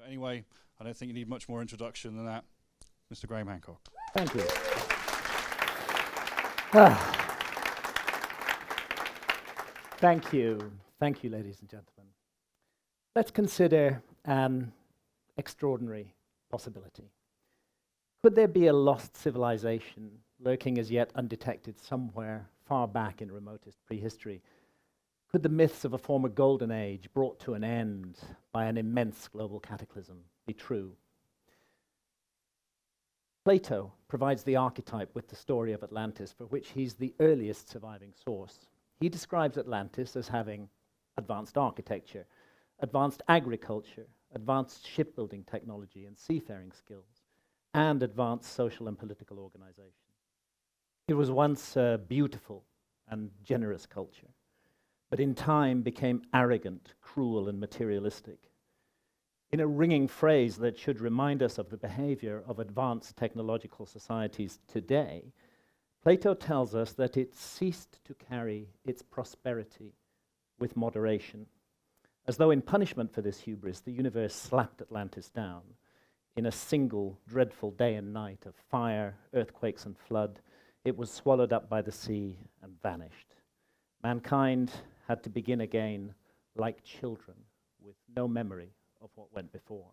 But anyway, I don't think you need much more introduction than that. Mr. Graham Hancock. Thank you. Thank you. Thank you, ladies and gentlemen. Let's consider an extraordinary possibility. Could there be a lost civilization lurking as yet undetected somewhere far back in remotest prehistory? Could the myths of a former golden age brought to an end by an immense global cataclysm be true? Plato provides the archetype with the story of Atlantis, for which he's the earliest surviving source. He describes Atlantis as having advanced architecture, advanced agriculture, advanced shipbuilding technology and seafaring skills, and advanced social and political organization. It was once a beautiful and generous culture, but in time became arrogant, cruel, and materialistic. In a ringing phrase that should remind us of the behavior of advanced technological societies today, Plato tells us that it ceased to carry its prosperity with moderation. As though in punishment for this hubris, the universe slapped Atlantis down in a single dreadful day and night of fire, earthquakes, and flood. It was swallowed up by the sea and vanished. Mankind had to begin again like children with no memory of what went before.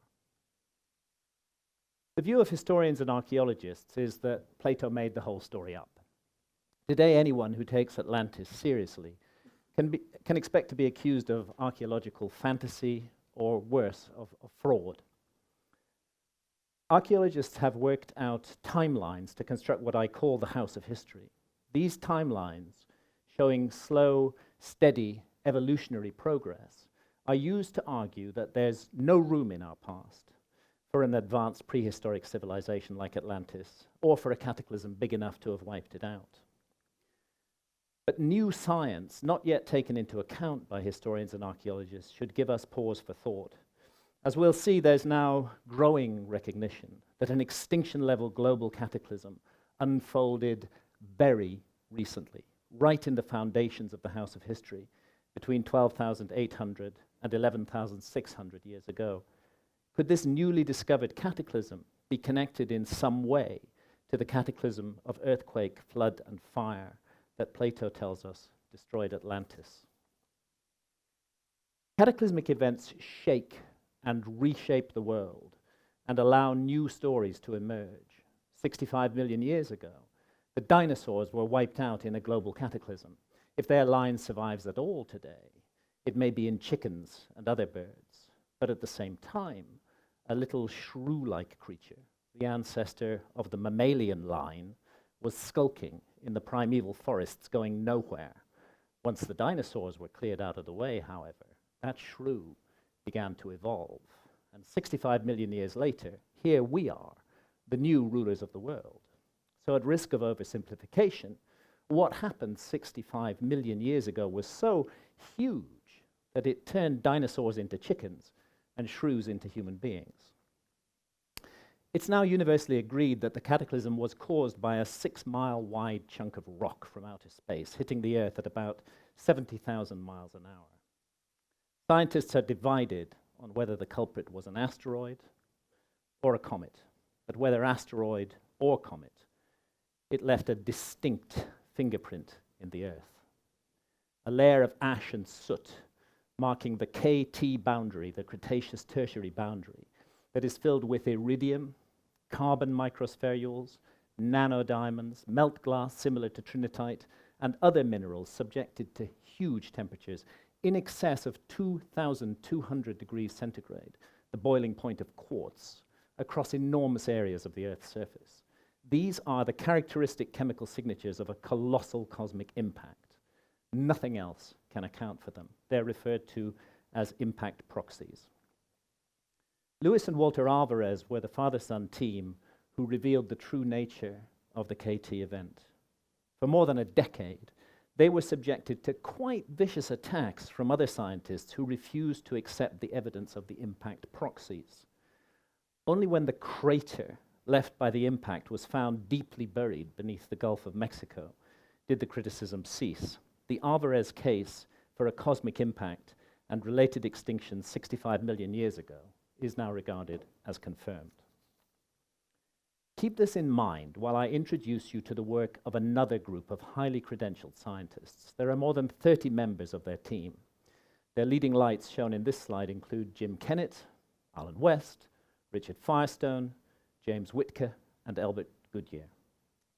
The view of historians and archaeologists is that Plato made the whole story up. Today, anyone who takes Atlantis seriously can expect to be accused of archaeological fantasy or worse, of fraud. Archaeologists have worked out timelines to construct what I call the House of History. These timelines, showing slow, steady evolutionary progress, are used to argue that there's no room in our past for an advanced prehistoric civilization like Atlantis, or for a cataclysm big enough to have wiped it out. But new science, not yet taken into account by historians and archaeologists, should give us pause for thought. As we'll see, there's now growing recognition that an extinction-level global cataclysm unfolded very recently, right in the foundations of the House of History, between 12,800 and 11,600 years ago. Could this newly discovered cataclysm be connected in some way to the cataclysm of earthquake, flood, and fire that Plato tells us destroyed Atlantis? Cataclysmic events shake and reshape the world and allow new stories to emerge. 65 million years ago, the dinosaurs were wiped out in a global cataclysm. If their line survives at all today, it may be in chickens and other birds, but at the same time, a little shrew-like creature, the ancestor of the mammalian line, was skulking in the primeval forests going nowhere. Once the dinosaurs were cleared out of the way, however, that shrew began to evolve. And 65 million years later, here we are, the new rulers of the world. So at risk of oversimplification, what happened 65 million years ago was so huge that it turned dinosaurs into chickens and shrews into human beings. It's now universally agreed that the cataclysm was caused by a 6-mile wide chunk of rock from outer space, hitting the Earth at about 70,000 miles an hour. Scientists are divided on whether the culprit was an asteroid or a comet, but whether asteroid or comet, it left a distinct fingerprint in the Earth. A layer of ash and soot marking the KT boundary, the Cretaceous-Tertiary boundary, that is filled with iridium, carbon microspherules, nanodiamonds, melt glass similar to trinitite, and other minerals subjected to huge temperatures in excess of 2,200 degrees centigrade, the boiling point of quartz, across enormous areas of the Earth's surface. These are the characteristic chemical signatures of a colossal cosmic impact. Nothing else can account for them. They're referred to as impact proxies. Lewis and Walter Alvarez were the father-son team who revealed the true nature of the KT event. For more than a decade, they were subjected to quite vicious attacks from other scientists who refused to accept the evidence of the impact proxies. Only when the crater left by the impact was found deeply buried beneath the Gulf of Mexico did the criticism cease. The Alvarez case for a cosmic impact and related extinction 65 million years ago is now regarded as confirmed. Keep this in mind while I introduce you to the work of another group of highly credentialed scientists. There are more than 30 members of their team. Their leading lights shown in this slide include Jim Kennett, Alan West, Richard Firestone, James Whittaker, and Elbert Goodyear.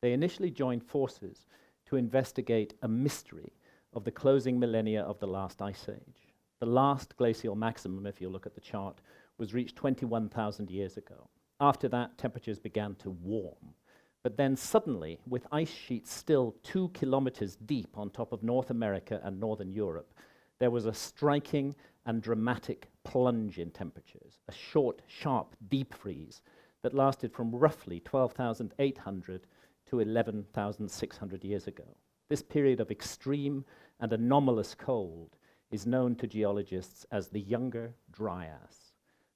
They initially joined forces to investigate a mystery of the closing millennia of the last ice age. The last glacial maximum, if you look at the chart, was reached 21,000 years ago. After that, temperatures began to warm. But then suddenly, with ice sheets still 2 kilometers deep on top of North America and Northern Europe, there was a striking and dramatic plunge in temperatures, a short, sharp deep freeze that lasted from roughly 12,800 to 11,600 years ago. This period of extreme and anomalous cold is known to geologists as the Younger Dryas.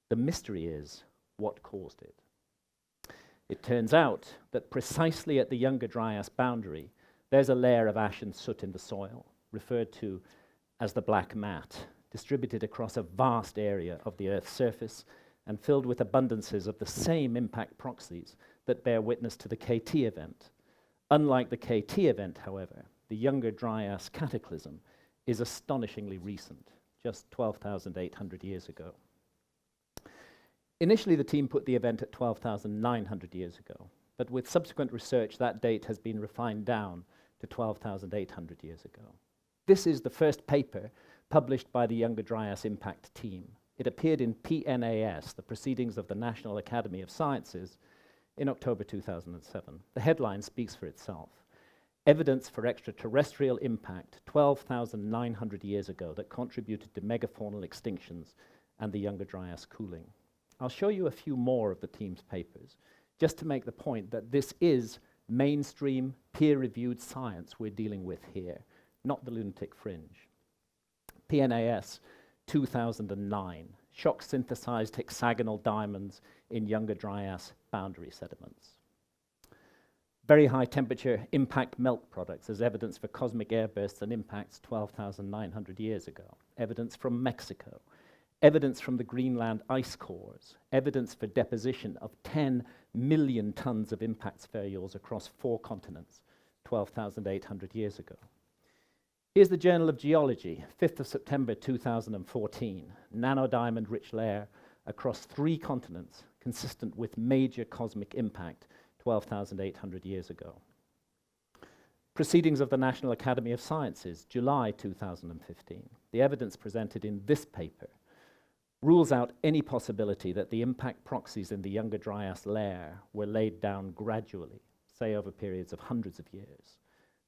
The mystery is, what caused it? It turns out that precisely at the Younger Dryas boundary, there's a layer of ash and soot in the soil, referred to as the black mat, distributed across a vast area of the Earth's surface and filled with abundances of the same impact proxies that bear witness to the KT event. Unlike the KT event, however, the Younger Dryas cataclysm is astonishingly recent, just 12,800 years ago. Initially, the team put the event at 12,900 years ago, but with subsequent research, that date has been refined down to 12,800 years ago. This is the first paper published by the Younger Dryas Impact team. It appeared in PNAS, the Proceedings of the National Academy of Sciences, in October 2007. The headline speaks for itself. Evidence for extraterrestrial impact 12,900 years ago that contributed to megafaunal extinctions and the Younger Dryas cooling. I'll show you a few more of the team's papers, just to make the point that this is mainstream, peer-reviewed science we're dealing with here, not the lunatic fringe. PNAS 2009, shock-synthesized hexagonal diamonds in Younger Dryas boundary sediments. Very high temperature impact melt products as evidence for cosmic airbursts and impacts 12,900 years ago. Evidence from Mexico. Evidence from the Greenland ice cores. Evidence for deposition of 10 million tons of impact spherules across 4 continents 12,800 years ago. Here's the Journal of Geology, 5th of September 2014. Nanodiamond-rich layer across 3 continents, consistent with major cosmic impact 12,800 years ago. Proceedings of the National Academy of Sciences, July 2015. The evidence presented in this paper rules out any possibility that the impact proxies in the Younger Dryas layer were laid down gradually, say over periods of hundreds of years.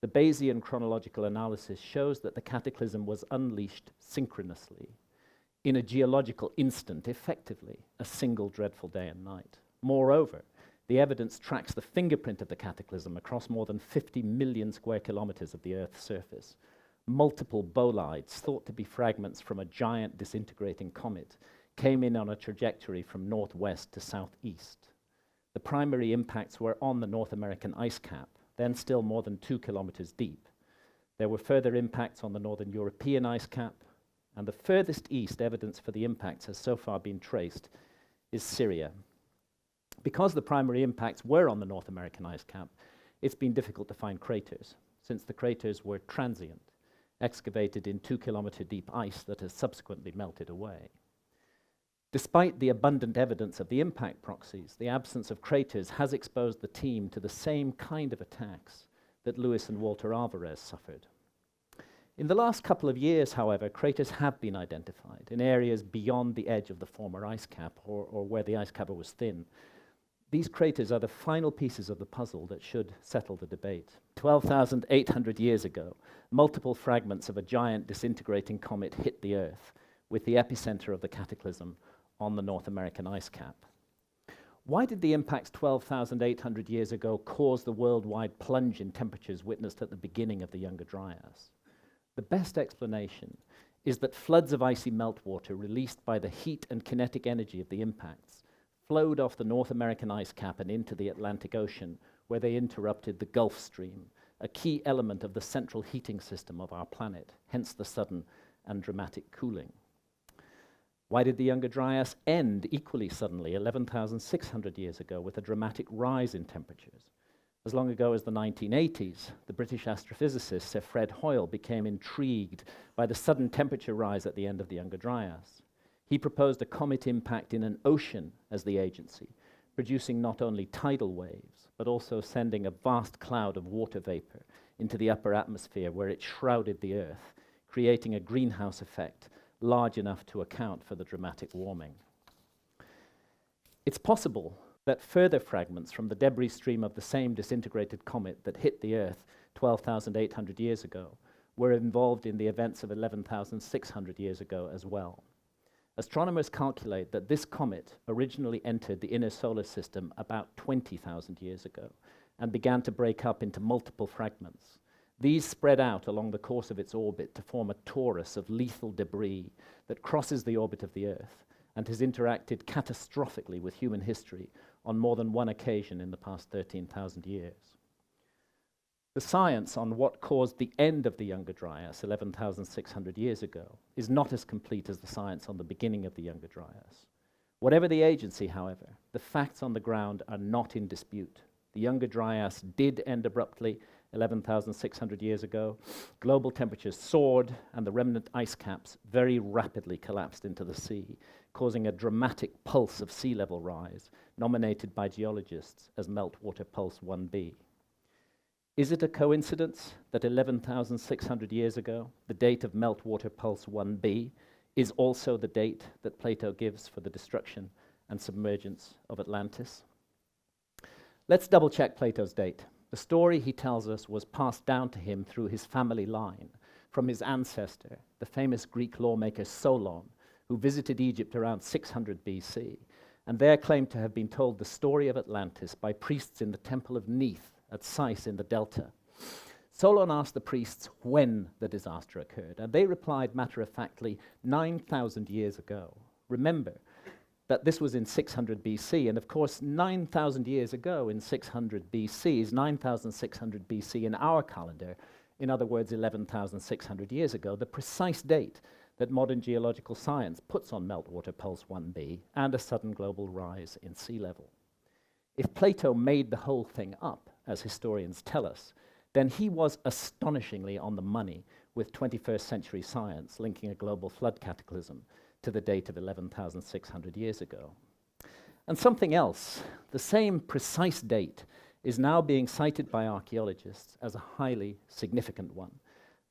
The Bayesian chronological analysis shows that the cataclysm was unleashed synchronously, in a geological instant, effectively, a single dreadful day and night. Moreover, the evidence tracks the fingerprint of the cataclysm across more than 50 million square kilometers of the Earth's surface. Multiple bolides, thought to be fragments from a giant disintegrating comet, came in on a trajectory from northwest to southeast. The primary impacts were on the North American ice cap, then still more than 2 kilometers deep. There were further impacts on the Northern European ice cap, and the furthest east evidence for the impacts has so far been traced is Syria. Because the primary impacts were on the North American ice cap, it's been difficult to find craters, since the craters were transient, excavated in 2 kilometer deep ice that has subsequently melted away. Despite the abundant evidence of the impact proxies, the absence of craters has exposed the team to the same kind of attacks that Luis and Walter Alvarez suffered. In the last couple of years, however, craters have been identified in areas beyond the edge of the former ice cap or where the ice cover was thin. These craters are the final pieces of the puzzle that should settle the debate. 12,800 years ago, multiple fragments of a giant disintegrating comet hit the Earth, with the epicenter of the cataclysm on the North American ice cap. Why did the impacts 12,800 years ago cause the worldwide plunge in temperatures witnessed at the beginning of the Younger Dryas? The best explanation is that floods of icy meltwater released by the heat and kinetic energy of the impacts flowed off the North American ice cap and into the Atlantic Ocean, where they interrupted the Gulf Stream, a key element of the central heating system of our planet, hence the sudden and dramatic cooling. Why did the Younger Dryas end equally suddenly 11,600 years ago with a dramatic rise in temperatures? As long ago as the 1980s, the British astrophysicist Sir Fred Hoyle became intrigued by the sudden temperature rise at the end of the Younger Dryas. He proposed a comet impact in an ocean as the agency, producing not only tidal waves, but also sending a vast cloud of water vapor into the upper atmosphere where it shrouded the Earth, creating a greenhouse effect large enough to account for the dramatic warming. It's possible that further fragments from the debris stream of the same disintegrated comet that hit the Earth 12,800 years ago were involved in the events of 11,600 years ago as well. Astronomers calculate that this comet originally entered the inner solar system about 20,000 years ago and began to break up into multiple fragments. These spread out along the course of its orbit to form a torus of lethal debris that crosses the orbit of the Earth and has interacted catastrophically with human history on more than one occasion in the past 13,000 years. The science on what caused the end of the Younger Dryas 11,600 years ago is not as complete as the science on the beginning of the Younger Dryas. Whatever the agency, however, the facts on the ground are not in dispute. The Younger Dryas did end abruptly 11,600 years ago. Global temperatures soared and the remnant ice caps very rapidly collapsed into the sea, causing a dramatic pulse of sea level rise, nominated by geologists as Meltwater Pulse 1b. Is it a coincidence that 11,600 years ago, the date of Meltwater Pulse 1b is also the date that Plato gives for the destruction and submergence of Atlantis? Let's double check Plato's date. The story, he tells us, was passed down to him through his family line from his ancestor, the famous Greek lawmaker Solon, who visited Egypt around 600 BC, and there claimed to have been told the story of Atlantis by priests in the temple of Neith at Sais in the Delta. Solon asked the priests when the disaster occurred, and they replied matter-of-factly 9,000 years ago. Remember that this was in 600 BC, and of course 9,000 years ago in 600 BC is 9,600 BC in our calendar, in other words 11,600 years ago, the precise date that modern geological science puts on Meltwater Pulse 1b and a sudden global rise in sea level. If Plato made the whole thing up, as historians tell us, then he was astonishingly on the money with 21st century science linking a global flood cataclysm to the date of 11,600 years ago. And something else, the same precise date, is now being cited by archaeologists as a highly significant one,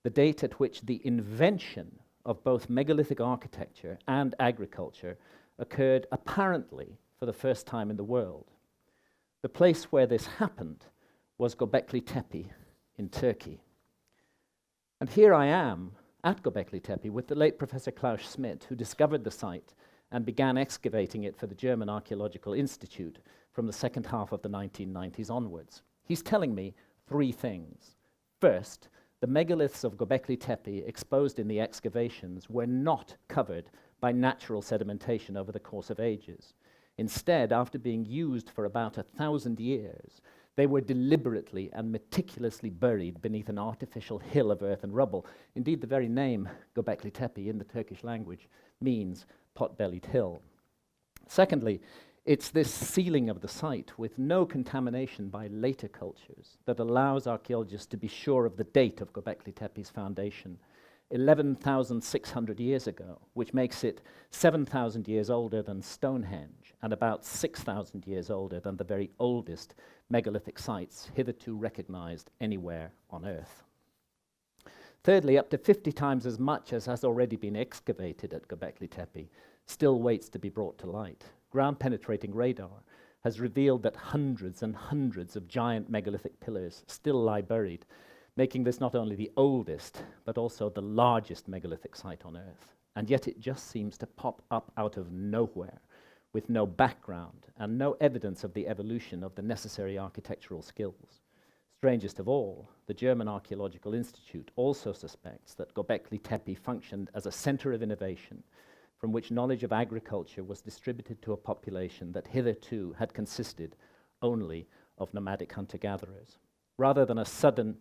the date at which the invention of both megalithic architecture and agriculture occurred apparently for the first time in the world. The place where this happened was Göbekli Tepe in Turkey. And here I am at Göbekli Tepe with the late Professor Klaus Schmidt, who discovered the site and began excavating it for the German Archaeological Institute from the second half of the 1990s onwards. He's telling me three things. First, the megaliths of Göbekli Tepe exposed in the excavations were not covered by natural sedimentation over the course of ages. Instead, after being used for about 1,000 years, they were deliberately and meticulously buried beneath an artificial hill of earth and rubble. Indeed, the very name Göbekli Tepe in the Turkish language means pot-bellied hill. Secondly, it's this sealing of the site with no contamination by later cultures that allows archaeologists to be sure of the date of Göbekli Tepe's foundation, 11,600 years ago, which makes it 7,000 years older than Stonehenge and about 6,000 years older than the very oldest megalithic sites hitherto recognized anywhere on Earth. Thirdly, up to 50 times as much as has already been excavated at Göbekli Tepe still waits to be brought to light. Ground-penetrating radar has revealed that hundreds and hundreds of giant megalithic pillars still lie buried, making this not only the oldest, but also the largest megalithic site on Earth. And yet it just seems to pop up out of nowhere, with no background and no evidence of the evolution of the necessary architectural skills. Strangest of all, the German Archaeological Institute also suspects that Göbekli Tepe functioned as a center of innovation from which knowledge of agriculture was distributed to a population that hitherto had consisted only of nomadic hunter-gatherers. Rather than a sudden,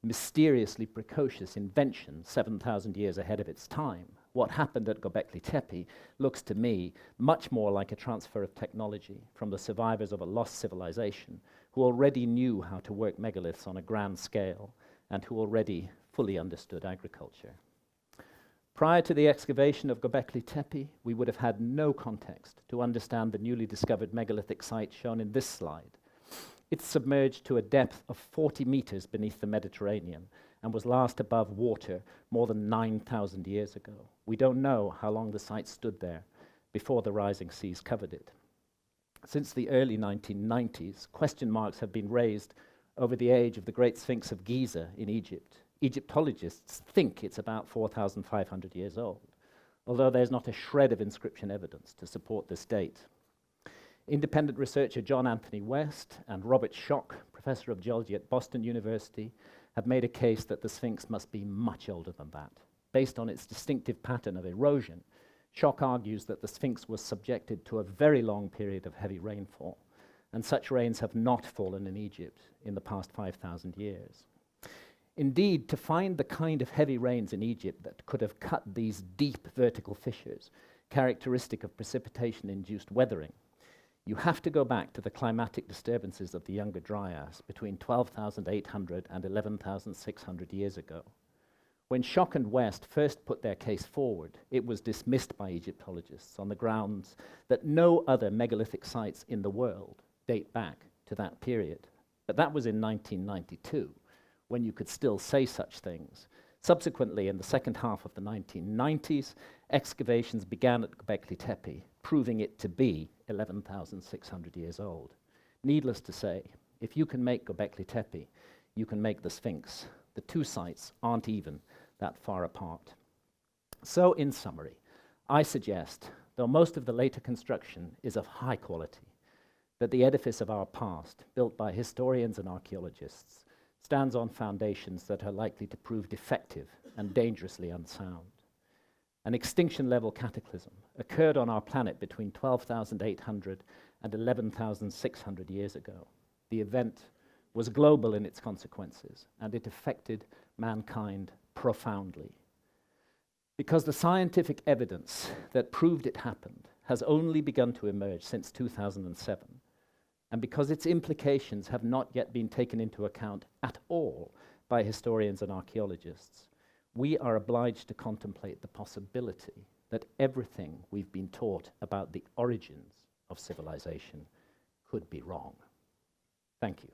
mysteriously precocious invention 7,000 years ahead of its time, What happened at Göbekli Tepe looks to me much more like a transfer of technology from the survivors of a lost civilization who already knew how to work megaliths on a grand scale and who already fully understood agriculture. Prior to the excavation of Göbekli Tepe, we would have had no context to understand the newly discovered megalithic site shown in this slide. It's submerged to a depth of 40 meters beneath the Mediterranean and was last above water more than 9,000 years ago. We don't know how long the site stood there before the rising seas covered it. Since the early 1990s, question marks have been raised over the age of the Great Sphinx of Giza in Egypt. Egyptologists think it's about 4,500 years old, although there's not a shred of inscription evidence to support this date. Independent researcher John Anthony West and Robert Schoch, professor of geology at Boston University, have made a case that the Sphinx must be much older than that. Based on its distinctive pattern of erosion, Schoch argues that the Sphinx was subjected to a very long period of heavy rainfall, and such rains have not fallen in Egypt in the past 5,000 years. Indeed, to find the kind of heavy rains in Egypt that could have cut these deep vertical fissures, characteristic of precipitation-induced weathering, you have to go back to the climatic disturbances of the Younger Dryas between 12,800 and 11,600 years ago. When Schoch and West first put their case forward, it was dismissed by Egyptologists on the grounds that no other megalithic sites in the world date back to that period. But that was in 1992, when you could still say such things. Subsequently, in the second half of the 1990s, excavations began at Göbekli Tepe, proving it to be 11,600 years old. Needless to say, if you can make Göbekli Tepe, you can make the Sphinx. The two sites aren't even that far apart. So, in summary, I suggest, though most of the later construction is of high quality, that the edifice of our past, built by historians and archaeologists, stands on foundations that are likely to prove defective and dangerously unsound. An extinction-level cataclysm occurred on our planet between 12,800 and 11,600 years ago. The event was global in its consequences, and it affected mankind profoundly. Because the scientific evidence that proved it happened has only begun to emerge since 2007, and because its implications have not yet been taken into account at all by historians and archaeologists, we are obliged to contemplate the possibility that everything we've been taught about the origins of civilization could be wrong. Thank you.